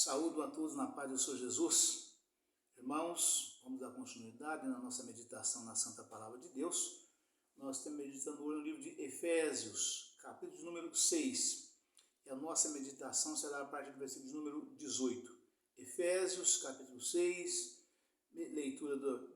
Saúdo a todos na paz do Senhor Jesus. Irmãos, vamos dar continuidade na nossa meditação na Santa Palavra de Deus. Nós estamos meditando hoje no livro de Efésios, capítulo de número 6. E a nossa meditação será a partir do versículo de número 18. Efésios, capítulo 6, leitura do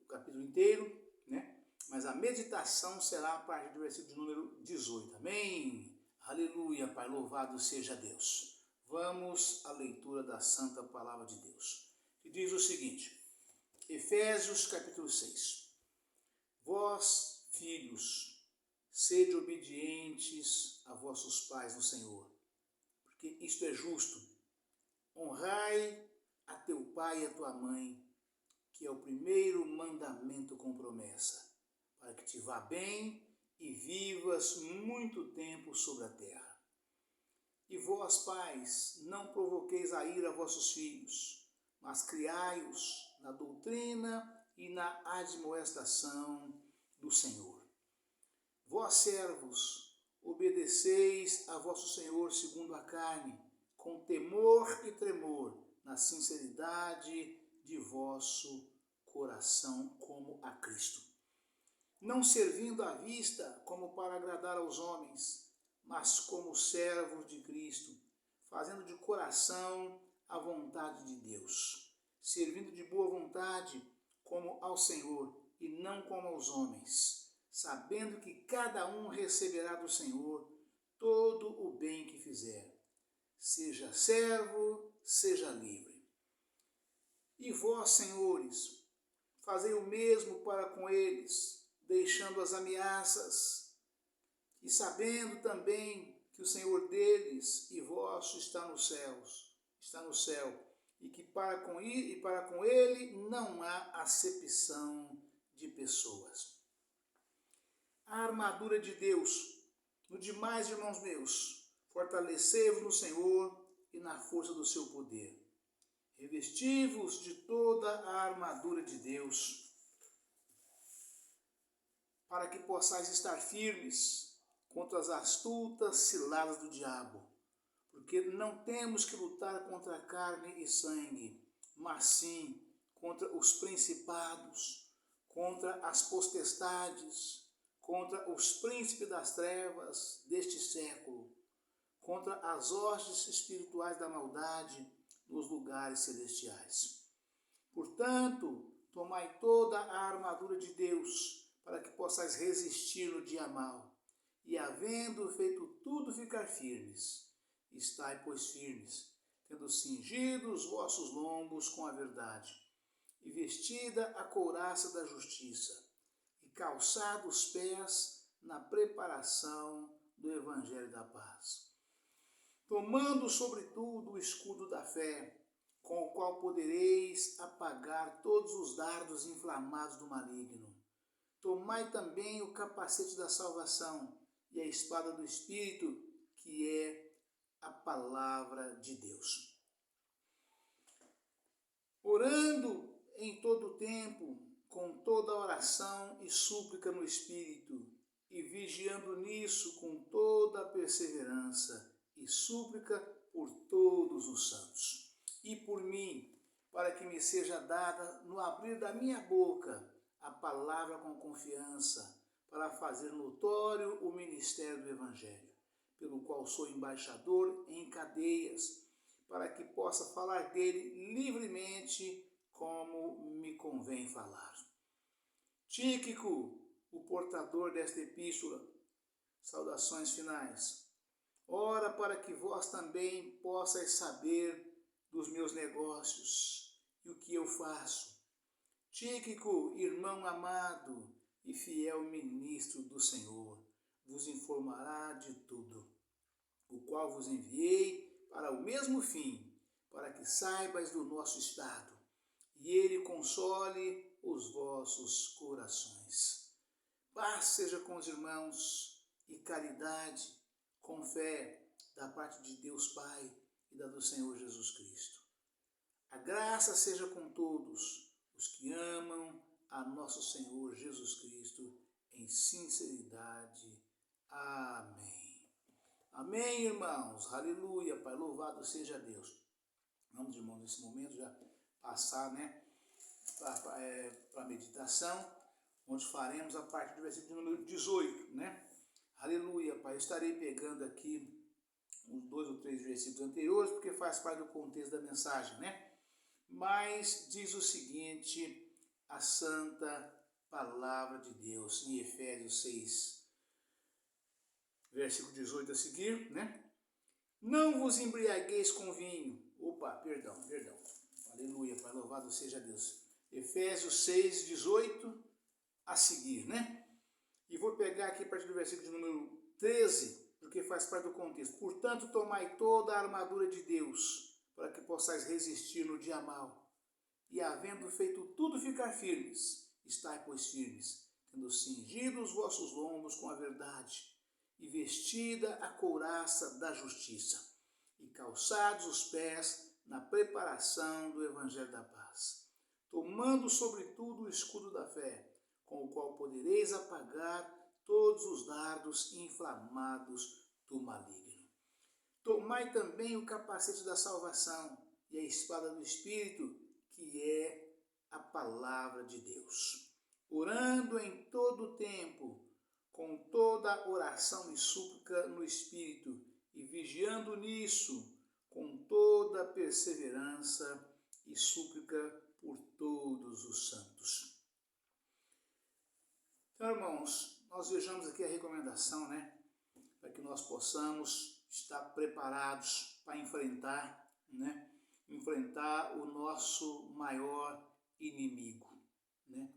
capítulo inteiro, né? Mas a meditação será a partir do versículo de número 18. Amém? Aleluia, Pai, louvado seja Deus. Vamos à leitura da Santa Palavra de Deus, que diz o seguinte, Efésios capítulo 6. Vós, filhos, sede obedientes a vossos pais no Senhor, porque isto é justo. Honrai a teu pai e a tua mãe, que é o primeiro mandamento com promessa, para que te vá bem e vivas muito tempo sobre a terra. E vós, pais, não provoqueis a ira a vossos filhos, mas criai-os na doutrina e na admoestação do Senhor. Vós, servos, obedeceis a vosso Senhor segundo a carne, com temor e tremor, na sinceridade de vosso coração, como a Cristo. Não servindo à vista como para agradar aos homens, mas como servos de Cristo, fazendo de coração a vontade de Deus, servindo de boa vontade como ao Senhor e não como aos homens, sabendo que cada um receberá do Senhor todo o bem que fizer, seja servo, seja livre. E vós, senhores, fazei o mesmo para com eles, deixando as ameaças, e sabendo também que o Senhor deles e vosso está nos céus, está no céu, e que para com ele não há acepção de pessoas. A armadura de Deus, no demais, irmãos meus, fortalecei-vos no Senhor e na força do seu poder. Revesti-vos de toda a armadura de Deus, para que possais estar firmes contra as astutas ciladas do diabo, porque não temos que lutar contra carne e sangue, mas sim contra os principados, contra as potestades, contra os príncipes das trevas deste século, contra as hostes espirituais da maldade nos lugares celestiais. Portanto, tomai toda a armadura de Deus, para que possais resistir no dia mau, e havendo feito tudo ficar firmes. Estai, pois, firmes, tendo cingido os vossos lombos com a verdade, e vestida a couraça da justiça, e calçado os pés na preparação do evangelho da paz. Tomando sobretudo o escudo da fé, com o qual podereis apagar todos os dardos inflamados do maligno. Tomai também o capacete da salvação e a espada do Espírito, que é a palavra de Deus. Orando em todo o tempo, com toda oração e súplica no Espírito, e vigiando nisso com toda a perseverança e súplica por todos os santos. E por mim, para que me seja dada no abrir da minha boca a palavra com confiança, para fazer notório o ministério do Evangelho, pelo qual sou embaixador em cadeias, para que possa falar dele livremente como me convém falar. Tíquico, o portador desta epístola, saudações finais. Ora para que vós também possais saber dos meus negócios e o que eu faço. Tíquico, irmão amado e fiel ministro do Senhor, vos informará de tudo, o qual vos enviei para o mesmo fim, para que saibais do nosso estado, e ele console os vossos corações. Paz seja com os irmãos e caridade, com fé, da parte de Deus Pai e da do Senhor Jesus Cristo. A graça seja com todos os que amam a nosso Senhor Jesus Cristo em sinceridade. Amém. Amém. Amém, irmãos? Aleluia, Pai, louvado seja Deus. Vamos, irmãos, nesse momento já passar, né, para a meditação, onde faremos a partir do versículo número 18, né? Aleluia, Pai. Eu estarei pegando aqui uns 2 ou 3 versículos anteriores, porque faz parte do contexto da mensagem, né? Mas diz o seguinte, a santa palavra de Deus, em Efésios 6, versículo 18 a seguir, né? Não vos embriagueis com vinho. Opa, perdão. Aleluia, Pai, louvado seja Deus. Efésios 6, 18 a seguir, né? E vou pegar aqui a partir do versículo de número 13, porque faz parte do contexto. Portanto, tomai toda a armadura de Deus, para que possais resistir no dia mau. E havendo feito tudo ficar firmes, estai, pois, firmes, tendo cingido os vossos lombos com a verdade, e vestida a couraça da justiça, e calçados os pés na preparação do evangelho da paz, tomando sobretudo o escudo da fé, com o qual podereis apagar todos os dardos inflamados do maligno. Tomai também o capacete da salvação e a espada do Espírito, que é a palavra de Deus, orando em todo o tempo, com toda oração e súplica no Espírito, e vigiando nisso, com toda perseverança e súplica por todos os santos. Então, irmãos, nós vejamos aqui a recomendação, né, para que nós possamos estar preparados para enfrentar, né, o nosso maior inimigo, né,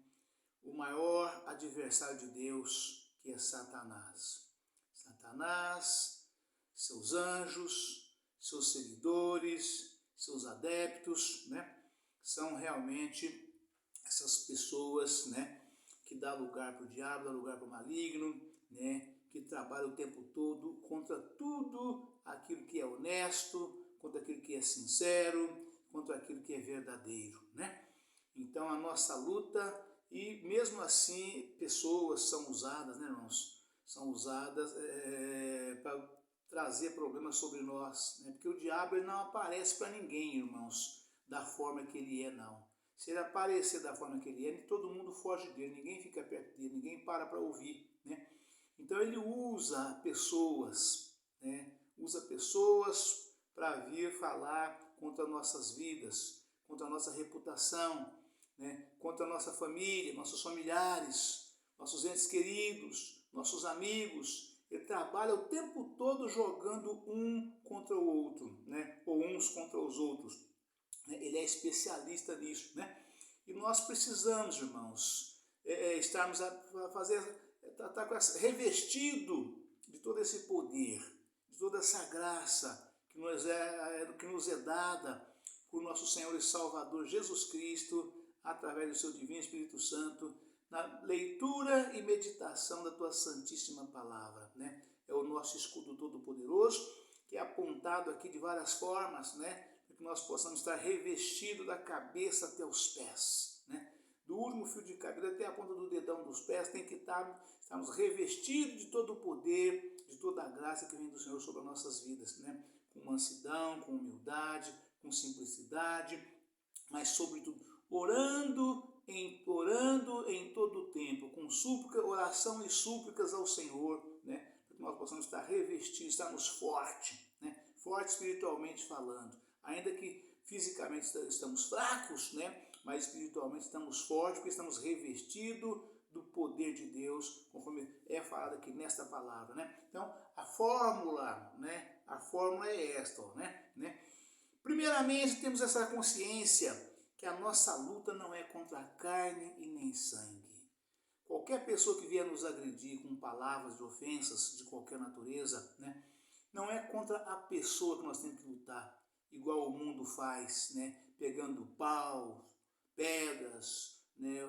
o maior adversário de Deus, que é Satanás. Satanás, seus anjos, seus seguidores, seus adeptos, né, são realmente essas pessoas, né, que dá lugar para o diabo, dá lugar para o maligno, né, que trabalha o tempo todo contra tudo aquilo que é honesto, contra aquilo que é sincero, contra aquilo que é verdadeiro, né? Então a nossa luta, e mesmo assim pessoas são usadas, né, irmãos? São usadas para trazer problemas sobre nós, né? Porque o diabo ele não aparece para ninguém, irmãos, da forma que ele é, não. Se ele aparecer da forma que ele é, todo mundo foge dele, ninguém fica perto dele, ninguém para ouvir, né? Então ele usa pessoas, né? Usa pessoas para vir falar contra nossas vidas, contra a nossa reputação, né? Contra a nossa família, nossos familiares, nossos entes queridos, nossos amigos. Ele trabalha o tempo todo jogando um contra o outro, né? Ou uns contra os outros. Ele é especialista nisso, né? E nós precisamos, irmãos, estarmos a fazer, estar revestido de todo esse poder, de toda essa graça que nos é dada por nosso Senhor e Salvador Jesus Cristo, através do seu Divino Espírito Santo, na leitura e meditação da tua Santíssima Palavra, né? É o nosso escudo todo-poderoso, que é apontado aqui de várias formas, né? Para que nós possamos estar revestidos da cabeça até os pés, né? Do último fio de cabelo até a ponta do dedão dos pés, tem que estarmos revestidos de todo o poder, de toda a graça que vem do Senhor sobre as nossas vidas, né? Com mansidão, com humildade, com simplicidade, mas sobretudo orando em todo o tempo, com súplica, oração e súplicas ao Senhor, né? Para que nós possamos estar revestidos, estarmos fortes, né? Forte espiritualmente falando, ainda que fisicamente estamos fracos, né? Mas espiritualmente estamos fortes, porque estamos revestidos do poder de Deus, conforme é falado aqui nesta palavra, né? Então, a fórmula, né? A fórmula é esta, né? Primeiramente, temos essa consciência que a nossa luta não é contra a carne e nem sangue. Qualquer pessoa que vier nos agredir com palavras de ofensas de qualquer natureza, né? Não é contra a pessoa que nós temos que lutar, igual o mundo faz, né? Pegando pau, pedras, né?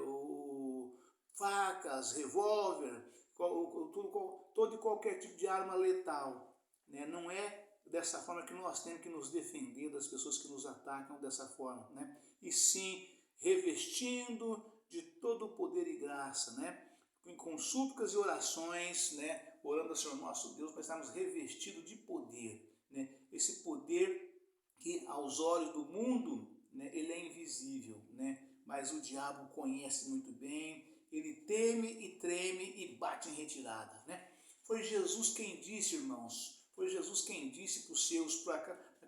Facas, revólver, todo e qualquer tipo de arma letal, né? Não é dessa forma que nós temos que nos defender das pessoas que nos atacam dessa forma, né? E sim, revestindo de todo o poder e graça, né? Com súplicas e orações, né? orando ao Senhor nosso Deus, para estarmos revestidos de poder, né? Esse poder que aos olhos do mundo, né, ele é invisível, né? Mas o diabo conhece muito bem, ele teme e treme e bate em retirada, né? Foi Jesus quem disse, irmãos, foi Jesus quem disse para os seus, para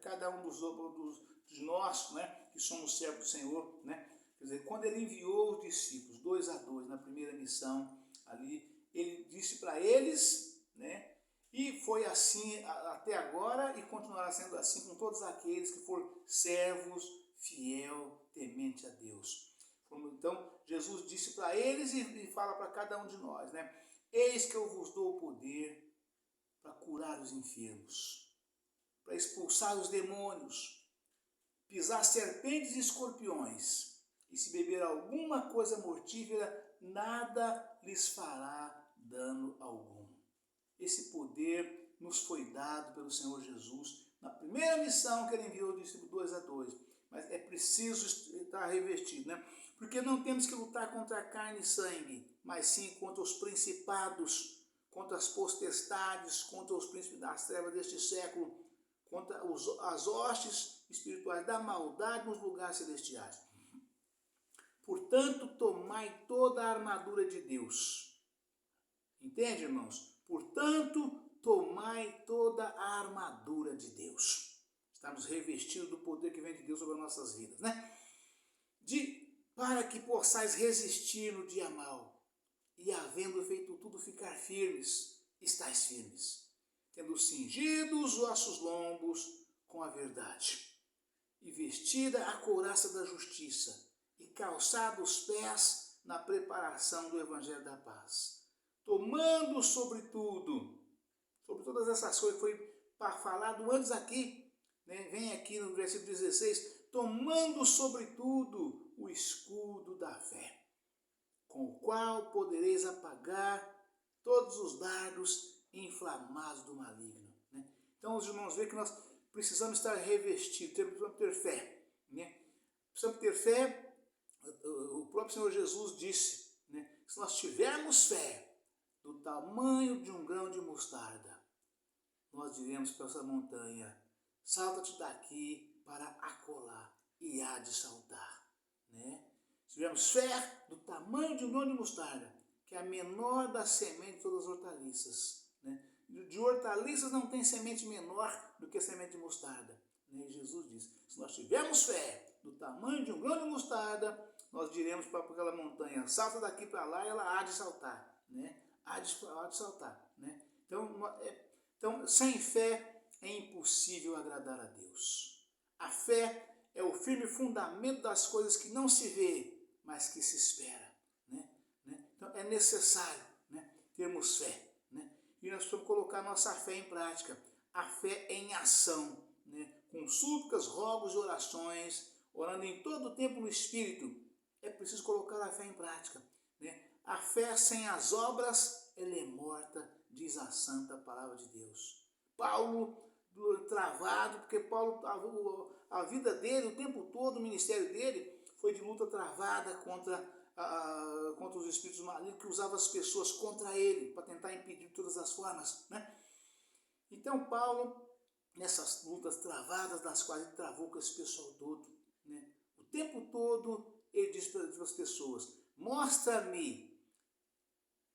cada um dos nós, né, que somos servos do Senhor, né? Quer dizer, quando ele enviou os discípulos 2 na primeira missão ali, ele disse para eles, né? E foi assim até agora e continuará sendo assim com todos aqueles que forem servos, fiel, temente a Deus. Então, Jesus disse para eles e fala para cada um de nós, né? Eis que eu vos dou o poder para curar os enfermos, para expulsar os demônios, pisar serpentes e escorpiões, e se beber alguma coisa mortífera, nada lhes fará dano algum. Esse poder nos foi dado pelo Senhor Jesus na primeira missão que ele enviou do discípulo 2, mas é preciso estar revestido, né? Porque não temos que lutar contra a carne e sangue, mas sim contra os principados, contra as potestades, contra os príncipes das trevas deste século, contra as hostes espirituais da maldade nos lugares celestiais. Portanto, tomai toda a armadura de Deus. Entende, irmãos? Portanto, tomai toda a armadura de Deus. Estamos revestidos do poder que vem de Deus sobre as nossas vidas, né? Para que possais resistir no dia mau, e havendo feito tudo ficar firmes, estais firmes, tendo cingido os vossos lombos com a verdade, e vestida a couraça da justiça, e calçado os pés na preparação do evangelho da paz, tomando sobre todas essas coisas que foi falado antes aqui, né? Vem aqui no versículo 16, tomando sobretudo o escudo da fé, com o qual podereis apagar todos os dardos inflamados do maligno, né? Então os irmãos veem que nós precisamos estar revestidos, precisamos ter fé, né? Precisamos ter fé. O próprio Senhor Jesus disse, né, que se nós tivermos fé do tamanho de um grão de mostarda, nós diremos para essa montanha, salta-te daqui para acolá, e há de saltar, né? Se tivermos fé do tamanho de um grão de mostarda, que é a menor das sementes de todas as hortaliças, né? De hortaliças não tem semente menor do que a semente de mostarda, né? Jesus diz, se nós tivermos fé do tamanho de um grão de mostarda, nós diremos para aquela montanha, salta daqui para lá e ela há de saltar, né? Há de saltar, né? Então, sem fé é impossível agradar a Deus. A fé é o firme fundamento das coisas que não se vê, mas que se espera, né? Então, é necessário, né, termos fé, né? E nós precisamos colocar nossa fé em prática. A fé em ação, né? Com súplicas, rogos e orações, orando em todo o tempo no Espírito. É preciso colocar a fé em prática, né? A fé sem as obras, ela é morta, diz a santa palavra de Deus. Paulo, travado, porque Paulo, a vida dele, o tempo todo, o ministério dele, foi de luta travada contra os espíritos malignos que usavam as pessoas contra ele, para tentar impedir de todas as formas, né? Então Paulo, nessas lutas travadas, das quais ele travou com esse pessoal todo, né? O tempo todo ele diz para as pessoas, mostra-me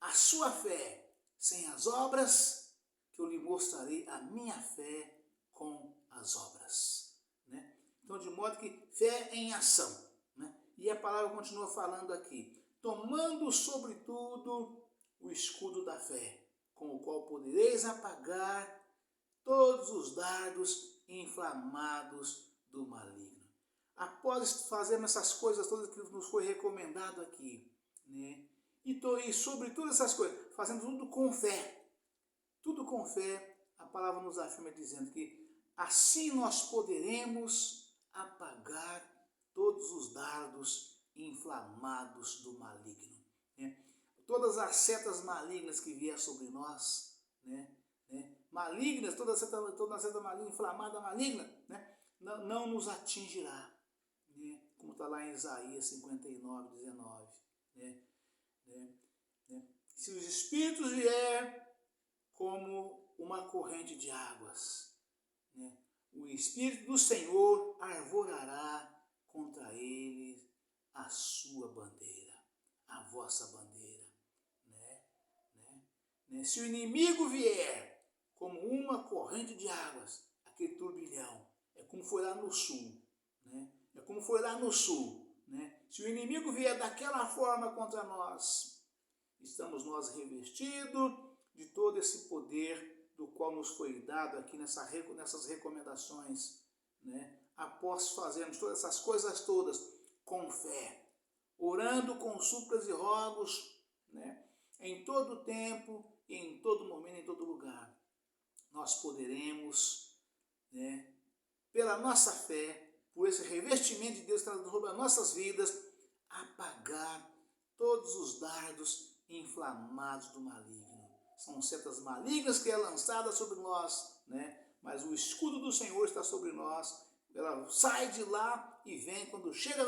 a sua fé sem as obras, que eu lhe mostrarei a minha fé com as obras, né? Então, de modo que fé em ação, né? E a palavra continua falando aqui, tomando sobretudo o escudo da fé, com o qual podereis apagar todos os dardos inflamados do maligno. Após fazermos essas coisas todas que nos foi recomendado aqui, né? E sobre todas essas coisas, fazendo tudo com fé, a palavra nos afirma dizendo que assim nós poderemos apagar todos os dardos inflamados do maligno, né? Todas as setas malignas que vier sobre nós, né? Malignas, toda seta maligna, inflamada maligna, né? Não nos atingirá, né? Como está lá em Isaías 59, 19, né? Se os espíritos vier como uma corrente de águas, né? O Espírito do Senhor arvorará contra eles a sua bandeira, a vossa bandeira, né? Se o inimigo vier como uma corrente de águas, aquele turbilhão, é como foi lá no sul, né? É como foi lá no sul, né? Se o inimigo vier daquela forma contra nós, estamos nós revestidos de todo esse poder do qual nos foi dado aqui nessas recomendações, né? Após fazermos todas essas coisas todas com fé, orando com súplicas e rogos, né? Em todo tempo, em todo momento, em todo lugar, nós poderemos, né, pela nossa fé, por esse revestimento de Deus que está sobre as nossas vidas, apagar todos os dardos inflamados do maligno. São setas malignas que é lançada sobre nós, né? Mas o escudo do Senhor está sobre nós. Ela sai de lá e vem, quando chega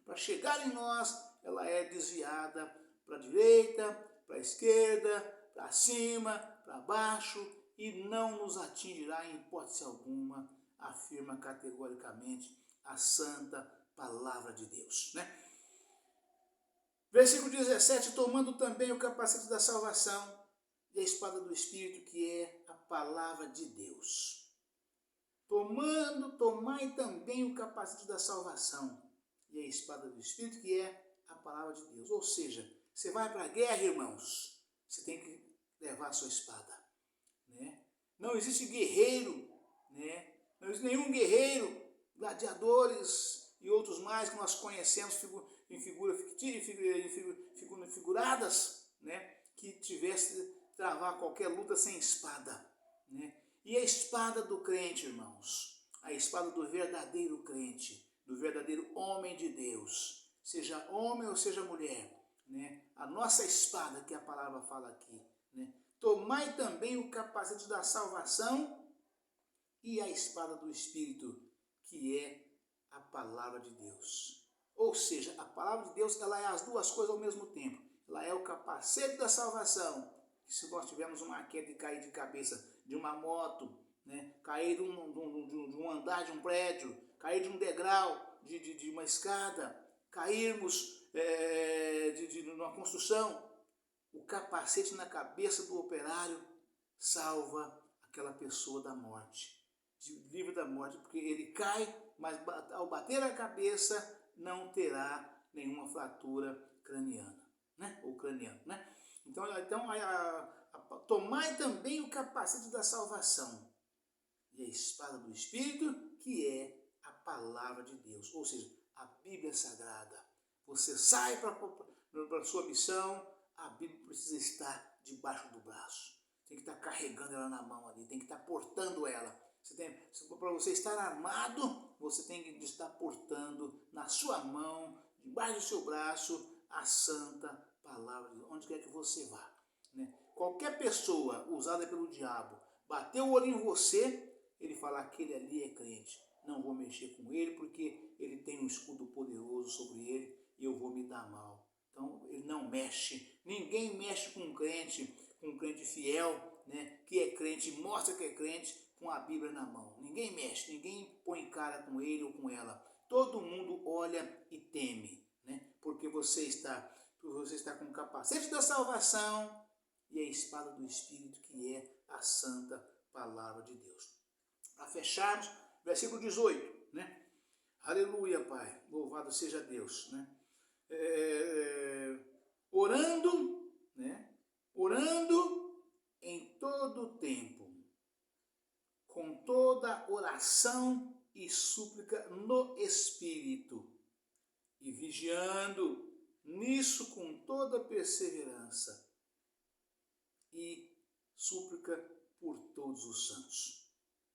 para chegar em nós, ela é desviada para a direita, para a esquerda, para cima, para baixo, e não nos atingirá em hipótese alguma, afirma categoricamente a santa palavra de Deus, né? Versículo 17, tomando também o capacete da salvação e a espada do Espírito, que é a palavra de Deus. Tomai também o capacete da salvação e a espada do Espírito, que é a palavra de Deus. Ou seja, você vai para a guerra, irmãos, você tem que levar a sua espada, né? Não existe guerreiro, né? Não existe nenhum guerreiro, gladiadores e outros mais que nós conhecemos em figuradas, né? Que tivesse travar qualquer luta sem espada, né? E a espada do crente, irmãos, a espada do verdadeiro crente, do verdadeiro homem de Deus, seja homem ou seja mulher, né? A nossa espada, que a palavra fala aqui, né? Tomai também o capacete da salvação e a espada do Espírito, que é a palavra de Deus. Ou seja, a palavra de Deus, ela é as duas coisas ao mesmo tempo. Ela é o capacete da salvação. Se nós tivermos uma queda e cair de cabeça de uma moto, né? Cair de um andar de um prédio, cair de um degrau de uma escada, cairmos de uma construção, o capacete na cabeça do operário salva aquela pessoa da morte, livre da morte, porque ele cai, mas ao bater a cabeça não terá nenhuma fratura craniana, né? Ou craniana, né? Então tomai também o capacete da salvação e a espada do Espírito, que é a palavra de Deus, ou seja, a Bíblia Sagrada. Você sai para a sua missão, a Bíblia precisa estar debaixo do braço. Tem que estar carregando ela na mão ali, tem que estar portando ela. Para você estar armado, você tem que estar portando na sua mão, debaixo do seu braço, a santa palavra de Deus, onde quer que você vá, né? Qualquer pessoa usada pelo diabo, bateu o olho em você, ele fala, aquele ali é crente, não vou mexer com ele porque ele tem um escudo poderoso sobre ele e eu vou me dar mal. Então ele não mexe, ninguém mexe com um crente fiel, né, que é crente, mostra que é crente com a Bíblia na mão. Ninguém mexe, ninguém põe cara com ele ou com ela. Todo mundo olha e teme, né, porque você está com o capacete da salvação e a espada do Espírito, que é a santa palavra de Deus. Para fecharmos, versículo 18, né? Aleluia, Pai, louvado seja Deus, né? Orando, né? Orando em todo o tempo, com toda oração e súplica no Espírito, e vigiando nisso com toda perseverança e súplica por todos os santos,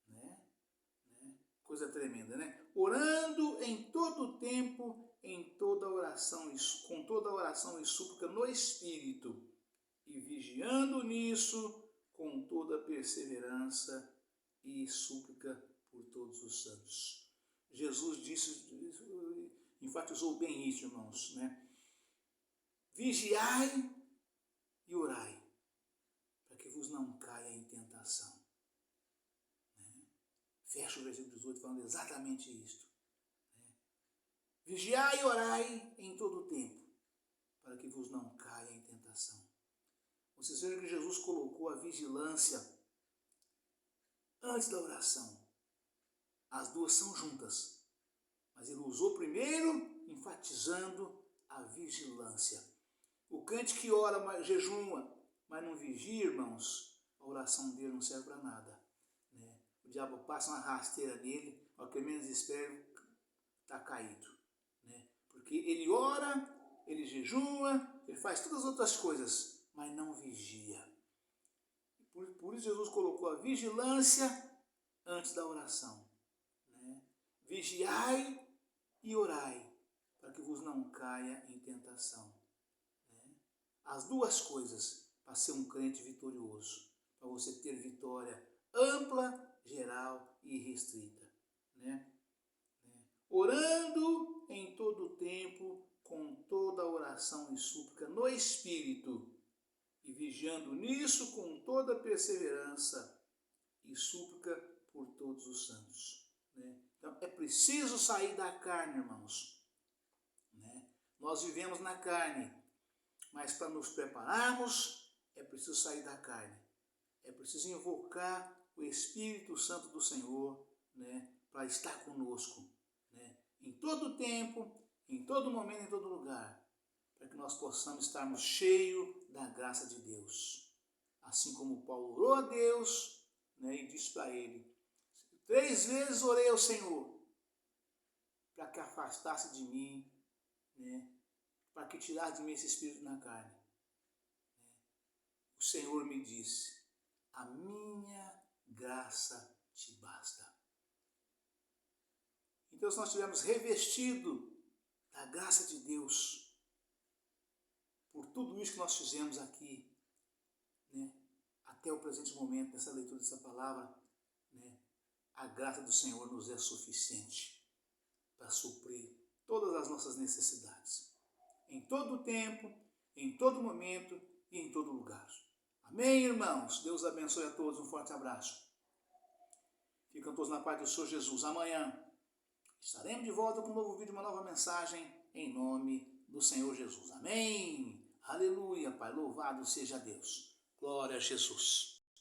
né? Coisa tremenda, né? Orando em todo o tempo, em toda oração, com toda oração e súplica no Espírito, e vigiando nisso com toda perseverança e súplica por todos os santos. Jesus enfatizou bem isso, irmãos, né? Vigiai e orai, para que vos não caia fecha o versículo 18 falando exatamente isto. Vigiai e orai em todo o tempo, para que vos não caia em tentação. Vocês veem que Jesus colocou a vigilância antes da oração. As duas são juntas, mas ele usou primeiro, enfatizando a vigilância. O crente que ora, mas jejuma, mas não vigia, irmãos, a oração dele não serve para nada. Né? O diabo passa uma rasteira nele, ao que menos espera, está caído. Né? Porque ele ora, ele jejuma, ele faz todas as outras coisas, mas não vigia. Por isso Jesus colocou a vigilância antes da oração. Né? Vigiai e orai, para que vos não caia em tentação. Né? As duas coisas para ser um crente vitorioso, para você ter vitória ampla, geral e restrita. Né? Orando em todo o tempo, com toda oração e súplica no Espírito, e vigiando nisso com toda perseverança e súplica por todos os santos. Né? Então é preciso sair da carne, irmãos. Né? Nós vivemos na carne, mas para nos prepararmos é preciso sair da carne. É preciso invocar o Espírito Santo do Senhor, né, para estar conosco, né, em todo tempo, em todo momento, em todo lugar, para que nós possamos estarmos cheios da graça de Deus. Assim como Paulo orou a Deus, né, e disse para ele, 3 vezes orei ao Senhor, para que afastasse de mim, né, para que tirasse de mim esse espírito na carne. O Senhor me disse, a minha graça te basta. Então, se nós estivermos revestidos da graça de Deus, por tudo isso que nós fizemos aqui, né, até o presente momento, nessa leitura dessa palavra, né, a graça do Senhor nos é suficiente para suprir todas as nossas necessidades, em todo tempo, em todo momento e em todo lugar. Amém, irmãos? Deus abençoe a todos. Um forte abraço. Ficam todos na paz do Senhor Jesus. Amanhã estaremos de volta com um novo vídeo, uma nova mensagem, em nome do Senhor Jesus. Amém? Aleluia, Pai. Louvado seja Deus. Glória a Jesus.